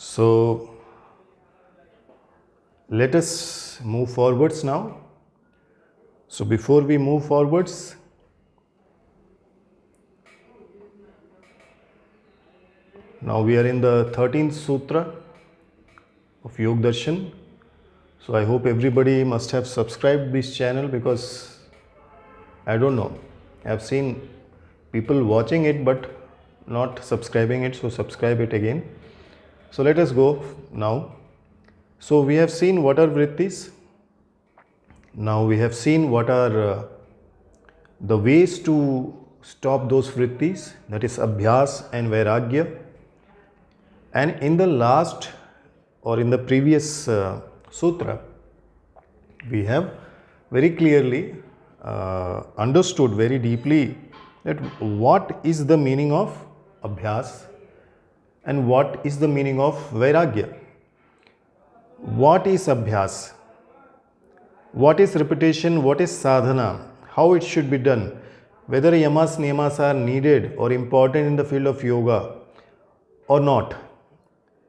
So let us move forwards now. So before we move forwards, now we are in the 13th Sutra of Yoga Darshan. So I hope everybody must have subscribed this channel, because I don't know, I have seen people watching it but not subscribing it. So subscribe it again. So let us go now. So we have seen what are vrittis. Now we have seen what are the ways to stop those vrittis, that is Abhyasa and Vairagya. And in the last or in the previous sutra, we have very clearly understood very deeply that what is the meaning of Abhyasa and what is the meaning of Vairagya. What is Abhyasa? What is repetition? What is sadhana? How it should be done? Whether yamas, niyamas are needed or important in the field of yoga or not,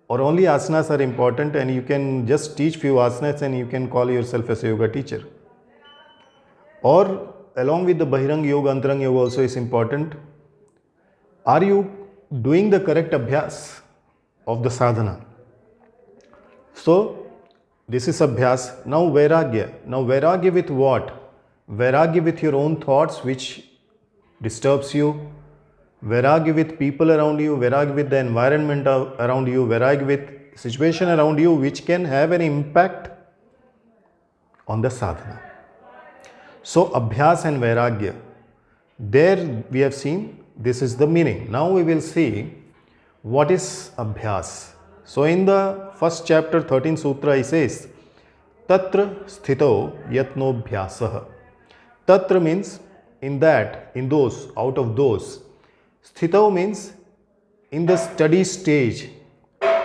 or only asanas are important and you can just teach few asanas and you can call yourself as a yoga teacher. Or along with the Bahirang Yoga, Antarang Yoga also is important. Are you doing the correct Abhyas of the sadhana? So this is Abhyas. Now Vairagya. Now Vairagya with what? Vairagya with your own thoughts which disturbs you. Vairagya with people around you. Vairagya with the environment around you. Vairagya with situation around you which can have an impact on the sadhana. So Abhyas and Vairagya. There we have seen this is the meaning. Now we will see what is Abhyas. So in the first chapter 13 sutra he says Tatra sthito yatno bhyasah. Tatra means in that, in those, out of those. Sthito means in the study stage.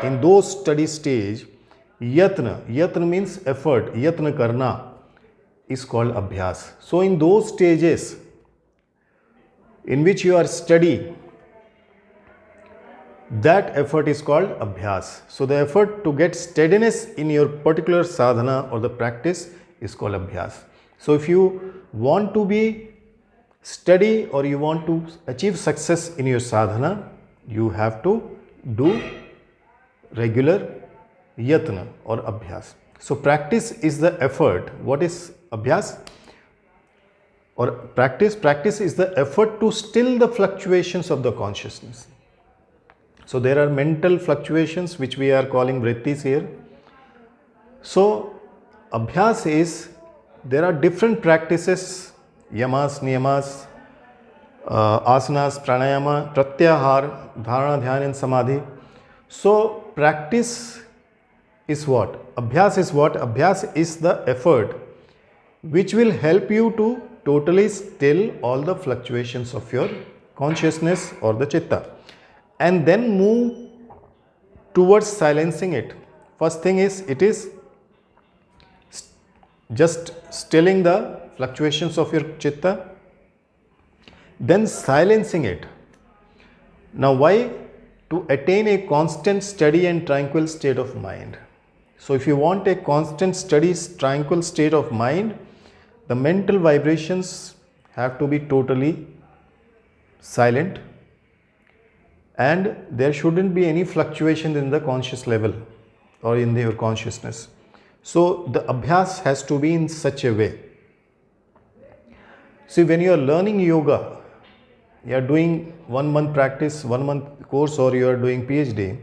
In those study stage, yatna. Yatna means effort. Yatna karna is called Abhyas. So in those stages in which you are studying, that effort is called Abhyas. So the effort to get steadiness in your particular sadhana or the practice is called Abhyas. So if you want to be steady or you want to achieve success in your sadhana, you have to do regular yatna or Abhyas. So practice is the effort. What is Abhyas? Or practice? Practice is the effort to still the fluctuations of the consciousness. So there are mental fluctuations which we are calling vrittis here. So Abhyas is, there are different practices, yamas, niyamas, asanas, pranayama, pratyahar, dharana, dhyana and samadhi. So practice is what? Abhyas is what? Abhyas is the effort which will help you to totally still all the fluctuations of your consciousness or the chitta, and then move towards silencing it. First thing is, it is just stilling the fluctuations of your chitta, then silencing it. Now why? To attain a constant, steady and tranquil state of mind. So if you want a constant, steady, tranquil state of mind, the mental vibrations have to be totally silent, and there shouldn't be any fluctuation in the conscious level or in your consciousness. So the Abhyas has to be in such a way. See, when you are learning yoga, you are doing 1 month practice, 1 month course, or you are doing PhD,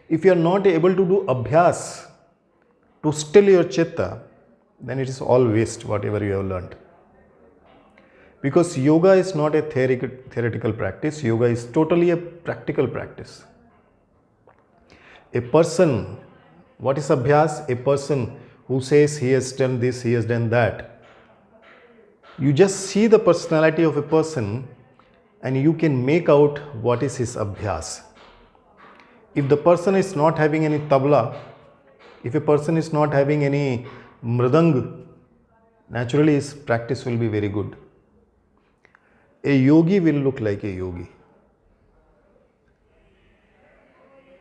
if you are not able to do Abhyas to still your chitta, then it is all waste whatever you have learned. Because yoga is not a theoretical practice, yoga is totally a practical practice. A person, what is Abhyas? A person who says he has done this, he has done that. You just see the personality of a person and you can make out what is his Abhyas. If the person is not having any tabla, if a person is not having any mridang, naturally his practice will be very good. A yogi will look like a yogi.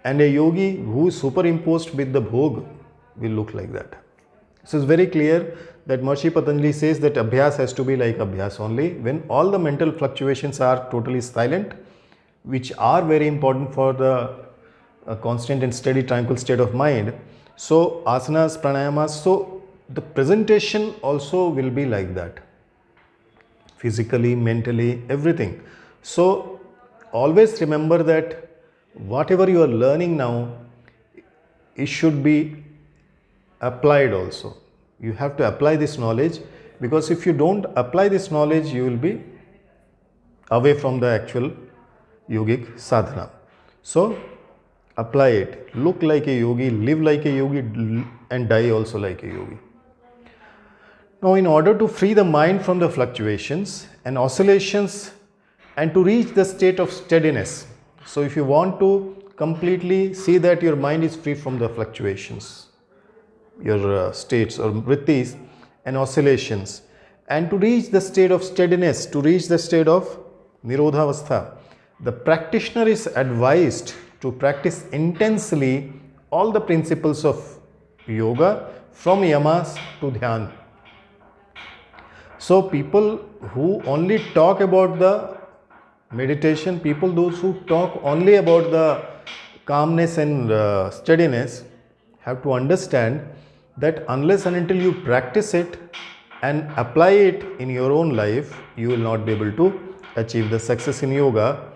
and a yogi who is superimposed with the bhog will look like that. So it's very clear that Maharishi Patanjali says that Abhyasa has to be like Abhyasa only when all the mental fluctuations are totally silent, which are very important for the constant and steady tranquil state of mind. So asanas, pranayamas, so the presentation also will be like that, physically, mentally, everything. So always remember that whatever you are learning now, it should be applied also. You have to apply this knowledge, because if you don't apply this knowledge, you will be away from the actual yogic sadhana. So apply it, look like a yogi, live like a yogi, and die also like a yogi. Now, in order to free the mind from the fluctuations and oscillations and to reach the state of steadiness, so if you want to completely see that your mind is free from the fluctuations, your states or vrittis and oscillations, and to reach the state of steadiness, to reach the state of nirodhavastha, the practitioner is advised to practice intensely all the principles of yoga from yamas to dhyan. So people who only talk about the meditation, people those who talk only about the calmness and steadiness, have to understand that unless and until you practice it and apply it in your own life, you will not be able to achieve the success in yoga.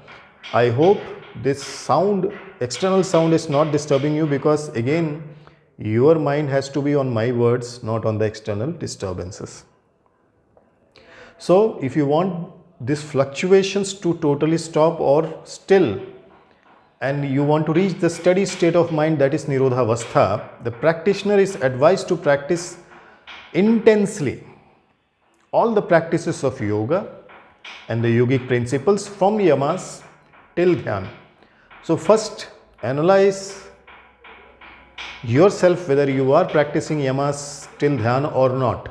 I hope this sound, external sound, is not disturbing you, because again your mind has to be on my words, not on the external disturbances. So if you want these fluctuations to totally stop or still, and you want to reach the steady state of mind, that is nirodhavastha, the practitioner is advised to practice intensely all the practices of yoga and the yogic principles from yamas till dhyan. So first analyze yourself whether you are practicing yamas till dhyan or not.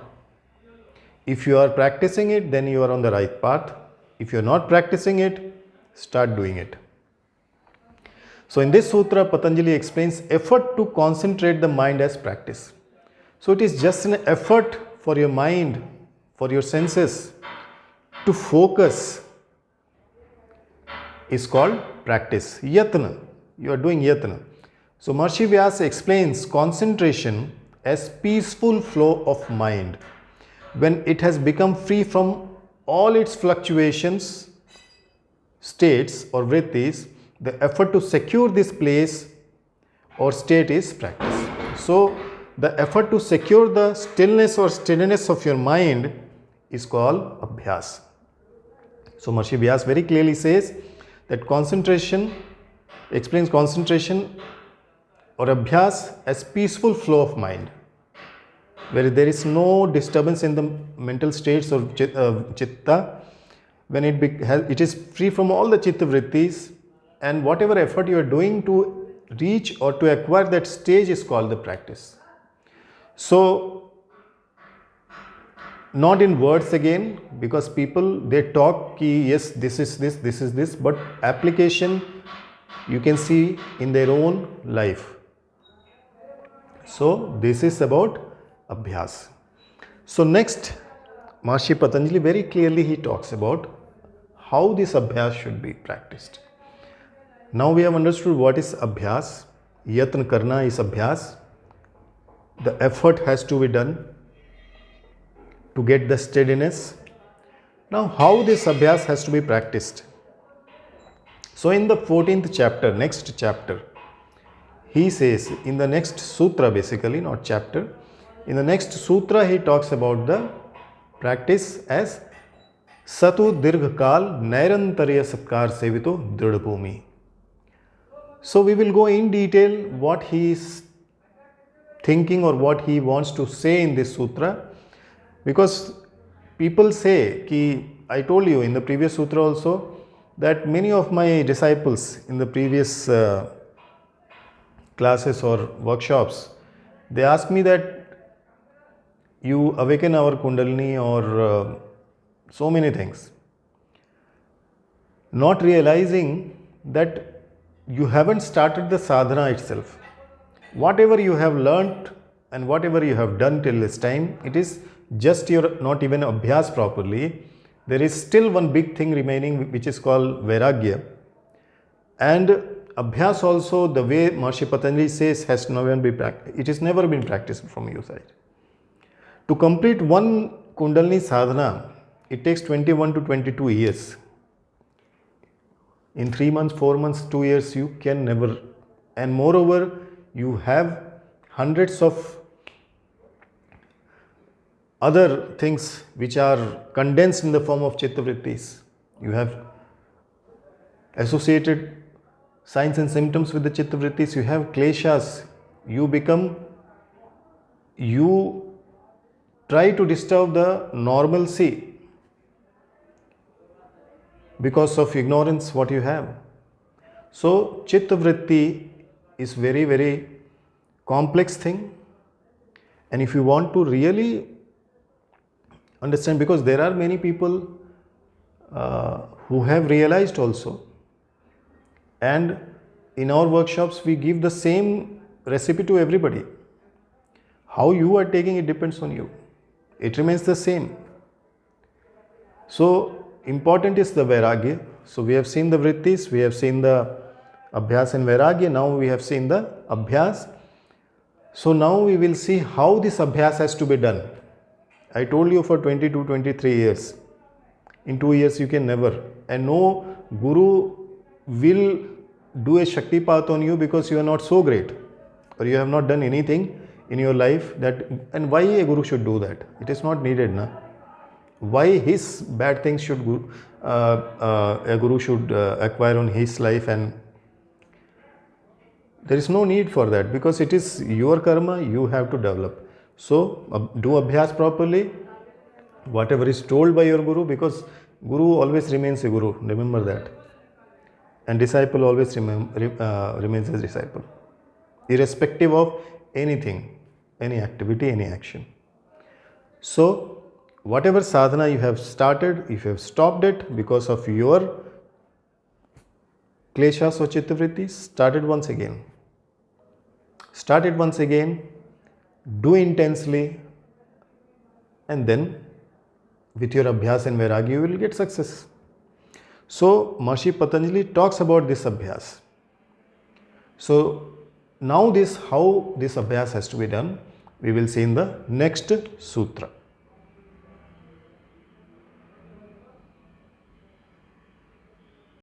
If you are practicing it, then you are on the right path. If you are not practicing it, start doing it. So in this sutra, Patanjali explains effort to concentrate the mind as practice. So it is just an effort for your mind, for your senses to focus, is called practice. Yatna. You are doing yatna. So Maharishi Vyasa explains concentration as peaceful flow of mind when it has become free from all its fluctuations, states or vrittis. The effort to secure this place or state is practice. So the effort to secure the stillness or steadiness of your mind is called Abhyasa. So Maharishi Vyasa very clearly says that concentration, explains concentration or Abhyasa as peaceful flow of mind, where there is no disturbance in the mental states or chitta, when it is free from all the chitta vrittis, and whatever effort you are doing to reach or to acquire that stage is called the practice. So not in words again, because people, they talk ki yes, this is this, but application you can see in their own life. So this is about Abhyasa. So next, Maharishi Patanjali very clearly he talks about how this Abhyasa should be practiced. Now we have understood what is Abhyasa. Yatna karna is Abhyasa. The effort has to be done to get the steadiness. Now how this Abhyasa has to be practiced? So in the 14th chapter, next chapter, he says, in the next sutra basically, not chapter, in the next sutra he talks about the practice as Satu Dirghakal Nairantarya Satkar Sevito Dridabhumi. So we will go in detail what he is thinking or what he wants to say in this sutra, because people say ki, I told you in the previous sutra also that many of my disciples in the previous classes or workshops, they ask me that you awaken our kundalini or so many things, not realizing that you haven't started the sadhana itself. Whatever you have learnt and whatever you have done till this time, it is just your not even abhyas properly. There is still one big thing remaining, which is called vairagya. And abhyas also, the way Maharishi Patanjali says, has never been practiced. It has never been practiced from your side. To complete one Kundalini sadhana, it takes 21 to 22 years. In 3 months, 4 months, 2 years, you can never. And moreover, you have hundreds of other things which are condensed in the form of chitta vrittis. You have associated signs and symptoms with the chitta vrittis. You have kleshas. You try to disturb the normalcy because of ignorance what you have. So chitta vritti is very, very complex thing. And if you want to really understand, because there are many people who have realized also, and in our workshops we give the same recipe to everybody. How you are taking it depends on you. It remains the same. So important is the vairagya. So we have seen the vrittis, we have seen the abhyas and vairagya. Now we have seen the abhyas. So now we will see how this abhyas has to be done. I told you for 22, 23 years. In 2 years you can never. And no guru will do a Shaktipat on you because you are not so great, or you have not done anything in your life. That, and why a guru should do that? It is not needed, na? Why his bad things should a guru should acquire on his life? And there is no need for that, because it is your karma, you have to develop. So do abhyas properly, whatever is told by your guru, because guru always remains a guru, remember that. And disciple always remains a disciple, irrespective of anything, any activity, any action. So whatever sadhana you have started, if you have stopped it because of your kleshas or chitta vrittis, start it once again. Start it once again, do intensely, and then with your abhyas and vairagya you will get success. So Maharishi Patanjali talks about this abhyas. So now how this abhyas has to be done, we will see in the next sutra.